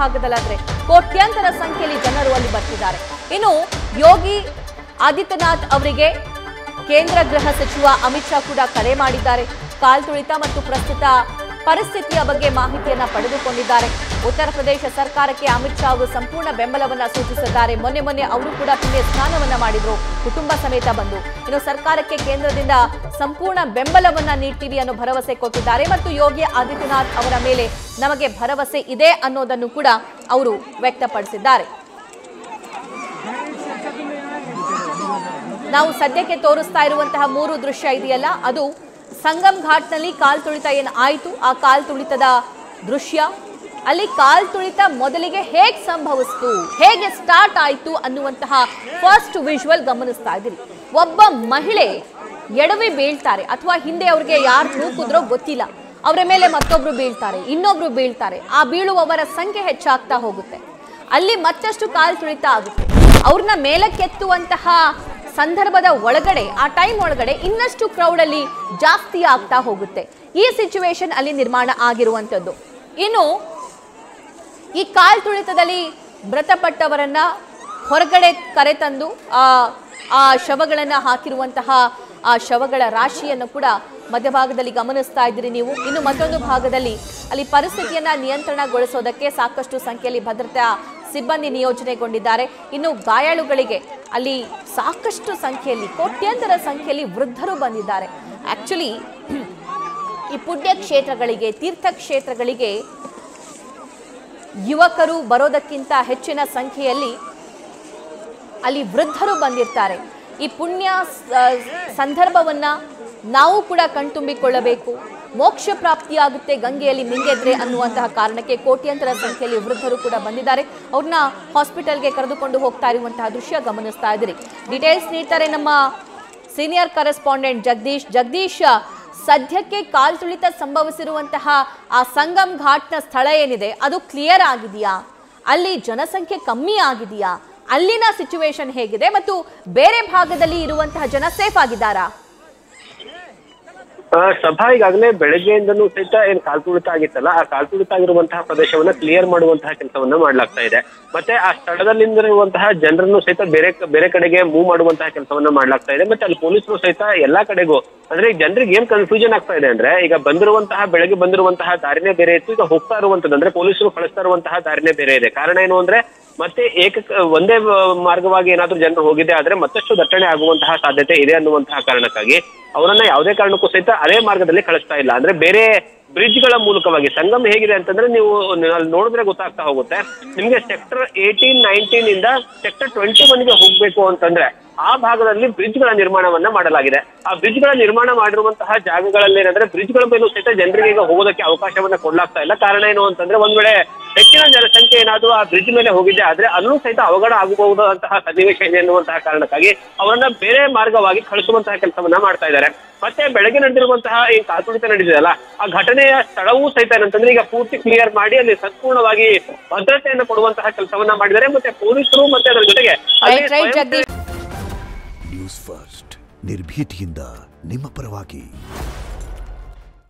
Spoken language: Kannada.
ಭಾಗದಲ್ಲಾದ್ರೆ ಕೋಟ್ಯಾಂತರ ಸಂಖ್ಯೆಯಲ್ಲಿ ಜನರು ಅಲ್ಲಿ ಬರ್ತಿದ್ದಾರೆ. ಇನ್ನು ಯೋಗಿ ಆದಿತ್ಯನಾಥ್ ಅವರಿಗೆ ಕೇಂದ್ರ ಗೃಹ ಸಚಿವ ಅಮಿತ್ ಶಾ ಕೂಡ ಕರೆ ಮಾಡಿದ್ದಾರೆ. ಕಾಲ್ತುಳಿತ ಮತ್ತು ಪ್ರಸ್ತುತ ಪರಿಸ್ಥಿತಿಯ ಬಗ್ಗೆ ಮಾಹಿತಿಯನ್ನ ಪಡೆದುಕೊಂಡಿದ್ದಾರೆ. ಉತ್ತರ ಪ್ರದೇಶ ಸರ್ಕಾರಕ್ಕೆ ಅಮಿತ್ ಶಾ ಅವರು ಸಂಪೂರ್ಣ ಬೆಂಬಲವನ್ನ ಸೂಚಿಸಿದ್ದಾರೆ. ಮೊನ್ನೆ ಅವರು ಕೂಡ ಪುಣ್ಯ ಸ್ನಾನವನ್ನ ಮಾಡಿದ್ರು, ಕುಟುಂಬ ಸಮೇತ ಬಂದು. ಇನ್ನು ಸರ್ಕಾರಕ್ಕೆ ಕೇಂದ್ರದಿಂದ ಸಂಪೂರ್ಣ ಬೆಂಬಲವನ್ನ ನೀಡ್ತೀವಿ ಅನ್ನೋ ಭರವಸೆ ಕೊಟ್ಟಿದ್ದಾರೆ ಮತ್ತು ಯೋಗಿ ಆದಿತ್ಯನಾಥ್ ಅವರ ಮೇಲೆ ನಮಗೆ ಭರವಸೆ ಇದೆ ಅನ್ನೋದನ್ನು ಕೂಡ ಅವರು ವ್ಯಕ್ತಪಡಿಸಿದ್ದಾರೆ. ನಾವು ಸದ್ಯಕ್ಕೆ ತೋರಿಸ್ತಾ ಇರುವಂತಹ 3 ದೃಶ್ಯ ಇದೆಯಲ್ಲ, ಅದು ಸಂಗಮ್ ಘಾಟ್ನಲ್ಲಿ ಕಾಲ್ತುಳಿತ ಏನು ಆಯಿತು ಆ ಕಾಲ್ತುಳಿತದ ದೃಶ್ಯ. ಅಲ್ಲಿ ಕಾಲ್ತುಳಿತ ಮೊದಲಿಗೆ ಹೇಗೆ ಸಂಭವಿಸಿತು, ಹೇಗೆ ಸ್ಟಾರ್ಟ್ ಆಯಿತು ಅನ್ನುವಂತಹ ಫಸ್ಟ್ ವಿಜುವಲ್ ಗಮನಿಸ್ತಾ ಇದ್ದೀರಿ. ಒಬ್ಬ ಮಹಿಳೆ ಎಡವಿ ಬೀಳ್ತಾರೆ, ಅಥವಾ ಹಿಂದೆ ಅವ್ರಿಗೆ ಯಾರು ನೂಕುದ್ರೋ ಗೊತ್ತಿಲ್ಲ, ಅವರ ಮೇಲೆ ಮತ್ತೊಬ್ರು ಬೀಳ್ತಾರೆ, ಇನ್ನೊಬ್ರು ಬೀಳ್ತಾರೆ. ಆ ಬೀಳುವವರ ಸಂಖ್ಯೆ ಹೆಚ್ಚಾಗ್ತಾ ಹೋಗುತ್ತೆ. ಅಲ್ಲಿ ಮತ್ತಷ್ಟು ಕಾಲ್ತುಳಿತ ಆಗುತ್ತೆ. ಅವ್ರನ್ನ ಮೇಲಕ್ಕೆತ್ತುವಂತಹ ಸಂದರ್ಭದ ಒಳಗಡೆ, ಆ ಟೈಮ್ ಒಳಗಡೆ ಇನ್ನಷ್ಟು ಕ್ರೌಡ್ ಅಲ್ಲಿ ಜಾಸ್ತಿ ಆಗ್ತಾ ಹೋಗುತ್ತೆ. ಈ ಸಿಚುವೇಶನ್ ಅಲ್ಲಿ ನಿರ್ಮಾಣ ಆಗಿರುವಂತದ್ದು. ಇನ್ನು ಈ ಕಾಲ್ತುಳಿತದಲ್ಲಿ ಮೃತಪಟ್ಟವರನ್ನ ಹೊರಗಡೆ ಕರೆತಂದು ಆ ಶವಗಳನ್ನ ಹಾಕಿರುವಂತಹ ಆ ಶವಗಳ ರಾಶಿಯನ್ನು ಕೂಡ ಮಧ್ಯಭಾಗದಲ್ಲಿ ಗಮನಿಸ್ತಾ ಇದ್ದೀರಿ ನೀವು. ಇನ್ನು ಮತ್ತೊಂದು ಭಾಗದಲ್ಲಿ ಅಲ್ಲಿ ಪರಿಸ್ಥಿತಿಯನ್ನ ನಿಯಂತ್ರಣಗೊಳಿಸೋದಕ್ಕೆ ಸಾಕಷ್ಟು ಸಂಖ್ಯೆಯಲ್ಲಿ ಭದ್ರತಾ ಸಿಬ್ಬಂದಿ ನಿಯೋಜನೆಗೊಂಡಿದ್ದಾರೆ. ಇನ್ನು ಗಾಯಾಳುಗಳಿಗೆ ಅಲ್ಲಿ ಸಾಕಷ್ಟು ಸಂಖ್ಯೆಯಲ್ಲಿ, ಕೋಟ್ಯಾಂತರ ಸಂಖ್ಯೆಯಲ್ಲಿ ವೃದ್ಧರು ಬಂದಿದ್ದಾರೆ. ಆಕ್ಚುಲಿ ಈ ಪುಣ್ಯ ಕ್ಷೇತ್ರಗಳಿಗೆ, ತೀರ್ಥಕ್ಷೇತ್ರಗಳಿಗೆ ಯುವಕರು ಬರೋದಕ್ಕಿಂತ ಹೆಚ್ಚಿನ ಸಂಖ್ಯೆಯಲ್ಲಿ ಅಲ್ಲಿ ವೃದ್ಧರು ಬಂದಿರ್ತಾರೆ. ಈ ಪುಣ್ಯ ಸಂದರ್ಭವನ್ನ ನಾವು ಕೂಡ ಕಣ್ತುಂಬಿಕೊಳ್ಳಬೇಕು. ಮೋಕ್ಷ ಪ್ರಾಪ್ತಿಯಾಗುತ್ತೆ ಗಂಗೆಯಲ್ಲಿ ಮಿಂಗೆದ್ರೆ ಅನ್ನುವಂತಹ ಕಾರಣಕ್ಕೆ ಕೋಟ್ಯಾಂತರ ಸಂಖ್ಯೆಯಲ್ಲಿ ವೃದ್ಧರು ಕೂಡ ಬಂದಿದ್ದಾರೆ. ಅವ್ರನ್ನ ಹಾಸ್ಪಿಟಲ್ಗೆ ಕರೆದುಕೊಂಡು ಹೋಗ್ತಾ ಇರುವಂತಹ ದೃಶ್ಯ ಗಮನಿಸ್ತಾ ಇದ್ದೀರಿ. ಡೀಟೇಲ್ಸ್ ನೀಡ್ತಾರೆ ನಮ್ಮ ಸೀನಿಯರ್ ಕರೆಸ್ಪಾಂಡೆಂಟ್ ಜಗದೀಶ್. ಸದ್ಯಕ್ಕೆ ಕಾಲ್ತುಳಿತ ಸಂಭವಿಸಿರುವಂತಹ ಆ ಸಂಗಮ್ ಘಾಟ್ನ ಸ್ಥಳ ಏನಿದೆ ಅದು ಕ್ಲಿಯರ್ ಆಗಿದೆಯಾ? ಅಲ್ಲಿ ಜನಸಂಖ್ಯೆ ಕಮ್ಮಿ ಆಗಿದೆಯಾ? ಅಲ್ಲಿನ ಸಿಚುವೇಶನ್ ಹೇಗಿದೆ ಮತ್ತು ಬೇರೆ ಭಾಗದಲ್ಲಿ ಇರುವಂತಹ ಜನ ಸೇಫ್ ಆಗಿದ್ದಾರಾ? ಸಭಾ ಈಗಾಗಲೇ ಬೆಳಗ್ಗೆಯಿಂದನೂ ಸಹಿತ ಏನ್ ಕಾಲ್ತುಳಿತ ಆಗಿತ್ತಲ್ಲ, ಆ ಕಾಲ್ತುಳಿತ ಆಗಿರುವಂತಹ ಪ್ರದೇಶವನ್ನ ಕ್ಲಿಯರ್ ಮಾಡುವಂತಹ ಕೆಲಸವನ್ನ ಮಾಡ್ಲಾಗ್ತಾ ಇದೆ. ಮತ್ತೆ ಆ ಸ್ಥಳದಲ್ಲಿರುವಂತಹ ಜನರನ್ನು ಸಹಿತ ಬೇರೆ ಕಡೆಗೆ ಮೂವ್ ಮಾಡುವಂತಹ ಕೆಲಸವನ್ನ ಮಾಡ್ಲಾಗ್ತಾ ಇದೆ. ಮತ್ತೆ ಅಲ್ಲಿ ಪೊಲೀಸರು ಸಹಿತ ಎಲ್ಲಾ ಕಡೆಗೂ, ಅಂದ್ರೆ ಜನರಿಗೆ ಏನ್ ಕನ್ಫ್ಯೂಷನ್ ಆಗ್ತಾ ಇದೆ ಅಂದ್ರೆ, ಈಗ ಬೆಳಗ್ಗೆ ಬಂದಿರುವಂತಹ ದಾರಿನೇ ಬೇರೆ ಇತ್ತು, ಈಗ ಹೋಗ್ತಾ ಇರುವಂತದ್ದು ಅಂದ್ರೆ ಪೊಲೀಸರು ಕಳಿಸ್ತಾ ಇರುವಂತಹ ದಾರಿನೇ ಬೇರೆ ಇದೆ. ಕಾರಣ ಏನು ಅಂದ್ರೆ ಮತ್ತೆ ಒಂದೇ ಮಾರ್ಗವಾಗಿ ಏನಾದ್ರೂ ಜನರು ಹೋಗಿದೆ ಆದ್ರೆ ಮತ್ತಷ್ಟು ದಟ್ಟಣೆ ಆಗುವಂತಹ ಸಾಧ್ಯತೆ ಇದೆ ಅನ್ನುವಂತಹ ಕಾರಣಕ್ಕಾಗಿ ಅವರನ್ನ ಯಾವುದೇ ಕಾರಣಕ್ಕೂ ಸಹಿತ ಅದೇ ಮಾರ್ಗದಲ್ಲಿ ಕಳಿಸ್ತಾ ಇಲ್ಲ. ಅಂದ್ರೆ ಬೇರೆ ಬ್ರಿಡ್ಜ್ ಗಳ ಮೂಲಕವಾಗಿ ಸಂಗಮ್ ಹೇಗಿದೆ ಅಂತಂದ್ರೆ ನೀವು ಅಲ್ಲಿ ನೋಡಿದ್ರೆ ಗೊತ್ತಾಗ್ತಾ ಹೋಗುತ್ತೆ ನಿಮ್ಗೆ. ಸೆಕ್ಟರ್ 18, 19 ಇಂದ ಸೆಕ್ಟರ್ 21ಗೆ ಹೋಗ್ಬೇಕು ಅಂತಂದ್ರೆ ಆ ಭಾಗದಲ್ಲಿ ಬ್ರಿಡ್ಜ್ ಗಳ ನಿರ್ಮಾಣವನ್ನ ಮಾಡಲಾಗಿದೆ. ಆ ಬ್ರಿಡ್ಜ್ ಗಳ ನಿರ್ಮಾಣ ಮಾಡಿರುವಂತಹ ಜಾಗಗಳಲ್ಲಿ ಏನಂದ್ರೆ ಬ್ರಿಡ್ಜ್ ಗಳ ಮೇಲೂ ಸಹಿತ ಜನರಿಗೆ ಈಗ ಹೋಗೋದಕ್ಕೆ ಅವಕಾಶವನ್ನ ಕೊಡ್ಲಾಗ್ತಾ ಇಲ್ಲ. ಕಾರಣ ಏನು ಅಂತಂದ್ರೆ ಒಂದ್ ವೇಳೆ ಹೆಚ್ಚಿನ ಜನಸಂಖ್ಯೆ ಏನಾದ್ರು ಆ ಬ್ರಿಡ್ಜ್ ಮೇಲೆ ಹೋಗಿದೆ ಆದ್ರೆ ಅಲ್ಲೂ ಸಹಿತ ಅವಘಡ ಆಗಬಹುದಾದಂತಹ ಸನ್ನಿವೇಶ ಇದೆ ಎನ್ನುವಂತಹ ಕಾರಣಕ್ಕಾಗಿ ಅವರನ್ನ ಬೇರೆ ಮಾರ್ಗವಾಗಿ ಕಳಿಸುವಂತಹ ಕೆಲಸವನ್ನ ಮಾಡ್ತಾ ಇದ್ದಾರೆ. ಮತ್ತೆ ಬೆಳಗ್ಗೆ ನಡೆದಿರುವಂತಹ ಈ ಕಾಲ್ತುಳಿತ ನಡೆದಿದೆಯಲ್ಲ, ಆ ಘಟನೆಯ ಸ್ಥಳವೂ ಸಹಿತ ಏನಂತಂದ್ರೆ ಈಗ ಪೂರ್ತಿ ಕ್ಲಿಯರ್ ಮಾಡಿ ಅಲ್ಲಿ ಸಂಪೂರ್ಣವಾಗಿ ಭದ್ರತೆಯನ್ನು ಕೊಡುವಂತಹ ಕೆಲಸವನ್ನ ಮಾಡಿದ್ದಾರೆ. ಮತ್ತೆ ಪೊಲೀಸರು ಮತ್ತೆ ಅದರ ಜೊತೆಗೆ ನ್ಯೂಸ್ ಫಸ್ಟ್ ನಿರ್ಭೀತಿಯಿಂದ ನಿಮ್ಮ ಪರವಾಗಿ.